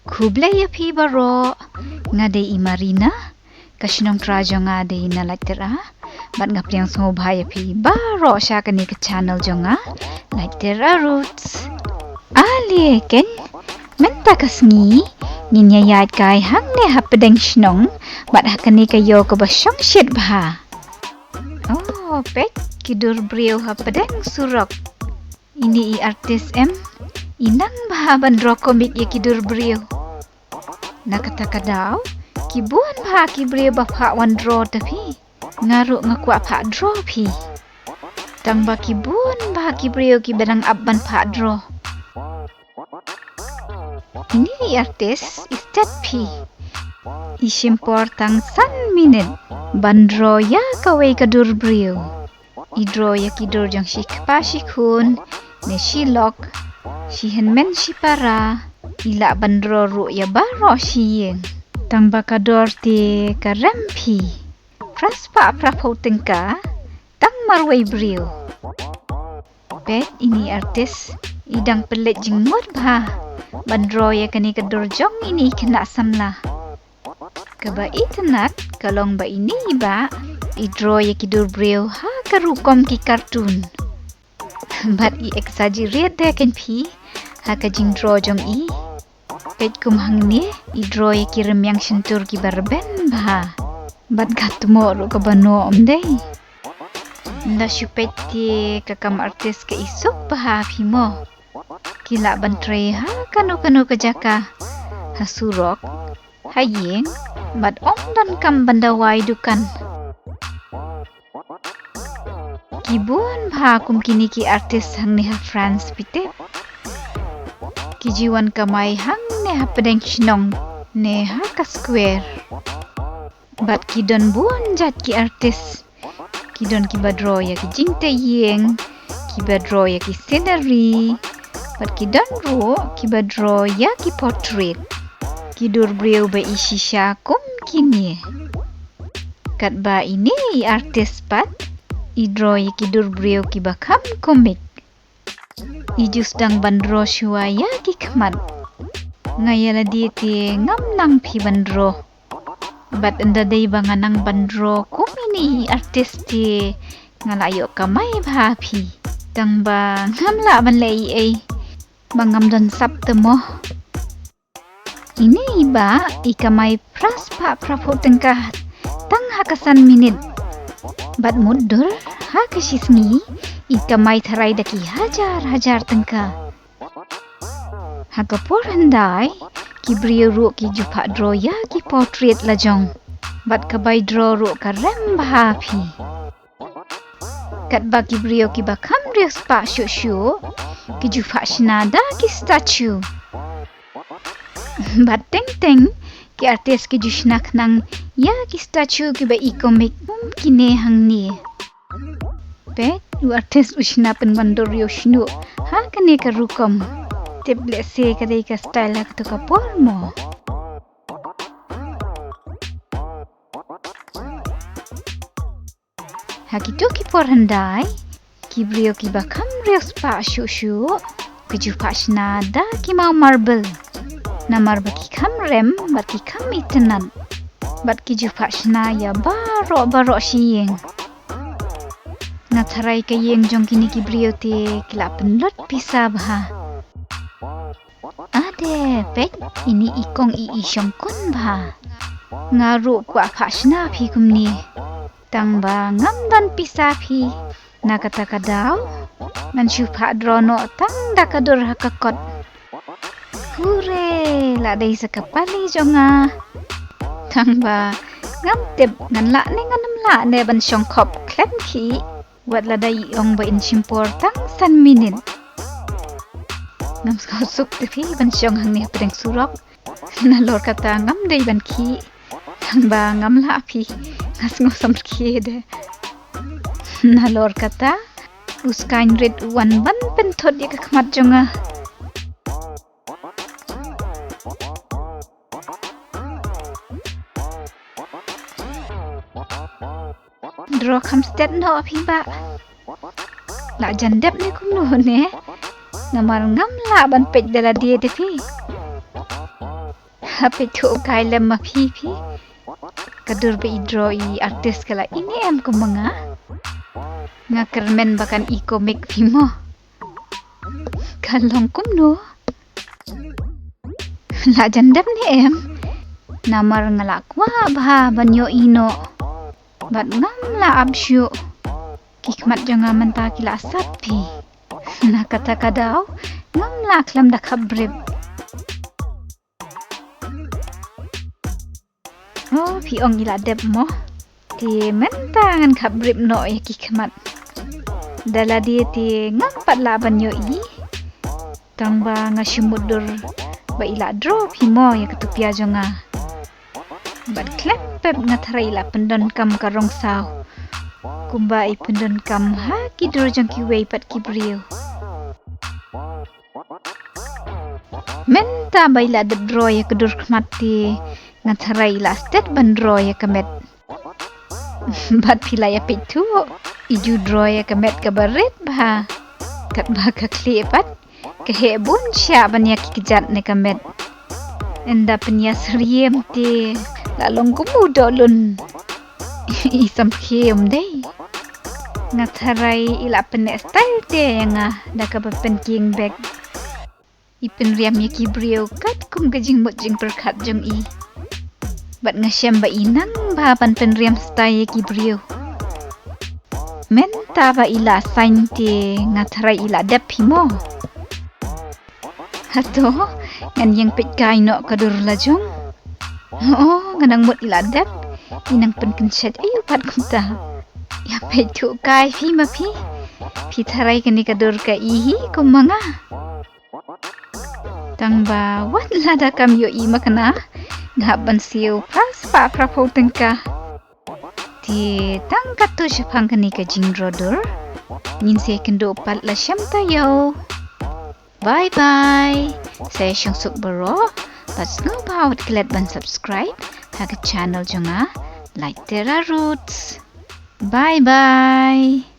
Khublei api baroh ngadei marina kashnong trajo ngadei na laitera bat ngapriang sngewkmen api baroh syakani ke channel jonga laitera roots ali ken menta kasngi nginya yat kai hang ne hapedeng shnong bat hakani kayo ke basyong shit bha oh pet kidur briew hapedeng surok ini artis inang bha bandro komik ya kidur briew na kata kadau kibuan bha ki briew bapha wandro tapi ngaruk ngakwa pha dro phi tang ba kibuan bha ki briew ki bedang abban pha dro ini artis sted phi shim tang minit bandro ya kawai kadur briew idro ya kidur jang shikpa shikun ne shilok shihenmen shipara ila bandro ru ya baroh shiyeng tang bakador ti karempi praspa prapau tyngka tang marwei briew bet ini artis idang pelet jengut bha bandro ya kani kadur jong ini kena samla kaba itenat kalong ba ini ba idro ya kidur briew ha karukom ki kartun bat I exaggerate de kan phi ha ka jing draw jong I pet kum hang ni idro ya kirim yang sentur ki barben bha bat gatmo ru ka bano om dei nda syupeti ka kam artis ke isuk bha phi mo kila bantre ha kanu ke jaka ha surok ha yeng bat om dan kam bandawai dukan kibuan bha kum kini ki artis hang ne ha France pite kijiwan Kamai hang ne ha pedeng shnong ne ha ka square bat kidon buan jat ki artis kidon ki badro ya ki jingte yeng ki badro ya ki scenery bat kidon ro ki badro ya ki portrait kidur briew ba ishisha kum kini kat ba ini artis pat idro ya kidur briew ki bakam komik ijus dang bandro shuaya ki khamat ngayala di ti ngam nang phi bandro bat anda dei banganang bandro kum ini artis ti ngalayo kamai bha phi tang ba ngam la ban lei ai bangam don sap temo ini ba ikamai praspa prapo tyngka tang hakasan minit bat mudur ha kasisngi ikamai tharai daki hajar tyngka ha kapur handai ki briew ru ki jupa dro ya ki portrait lajong bat kabai dro ru karem bha phi kat ba ki briew ki bakam riak spa shu ki jupa shnada ki statue bat teng ki artis ki jushnak nang ya ki statue ki ba ikomik mumkine hang ni pet u artis ushna pen bandor yoshnu ha kane ka rukom teble se kadai ka style ka to ka pormo hakitu ki porhandai ki briew ki bakam riak spa shu ki jupa shnada ki mau marble namar baki kam rem baki kam itenan bat ki jupa shna ya baroh shiyeng ngatharai ka yeng jong kini ki briew te kila penlot pisa bha ade pet ini ikong I shongkon bha ngaru kwa phashna phi kumni tang ba ngam dan pisa phi na kata kadau man shupa drono tang dakadur hakakot hure la dei sakapali jonga tang ba ngam tep ngan la ne nganam la ne ban shongkhop klem khi wat la dai ong ba in shimpor tang san minit ngam suk te phi ban shong hang ne pedeng surok nalor kata ngam dei ban khi tang ba ngam la phi ngas ngosam khi de nalor kata uskain red wan ban penthot ya khmat jonga dro kham sted no phi ba la jandep ne kumno ne namar ngam la ban pej dala die de phi Apa tu kai lemah pi. Kadur be idro I artis kala ini ku menga. Ngakermen bakan I komik pimo. Kalong kumno. La jandam ni namar ngalakwa bah banyo ino. Bat ngam la absyu. Kikmat jangan mentah kila sapi. Na kata kadau ngam la klam dak briew. Oh, piong ila deb mo. Ti mentangan briew no kikmat. Dala dia ti ngam pat la banyo I. Tang ba ngasimudur ba ila drop himo ya ketupia jonga. Bat klep pep ngatrai la pendon kam karong saw. Kumba I pendon kam ha kidro jang kiwei pat briew. Menta ba ila debro ya kedur kemati ngatrai la sted bandro ya kemet. Bat pila ya pitu iju dro ya kemet kabaret bah. Kat ba ka klepat kehebun syaban ya kikejat ne kemet. Enda penya triem ti lalong kumudolun. Isam kiem deh. Ngatharai ila penek style te yang dah pen king bag. Ipen riam ya briew kat kum kajing mut jing perkat jong I. Bat ngasyam ba inang ba pen riam style ya briew. Menta ba ila sign te ngatharai ila dep himo. Hato ngan yang pet kai no kadur lajong. Oh, nganang mut ila dep. Inang pen kencet ayu pat kumta. Ya petu kai fi mapi. Pi tharai kani kadur ka ihi kumanga. Tang ba wat la da kam yo I makna. Ngaban siu pas pa prapo tyngka. Ti tang katu syapang kani ka jingdrodur. Nin se kendo pat la syam tayo. Bye bye. Saya sngsuk baroh. Pat Sniewbok klet ban subscribe. Haga channel jonga. Like Terra Roots. Bye bye.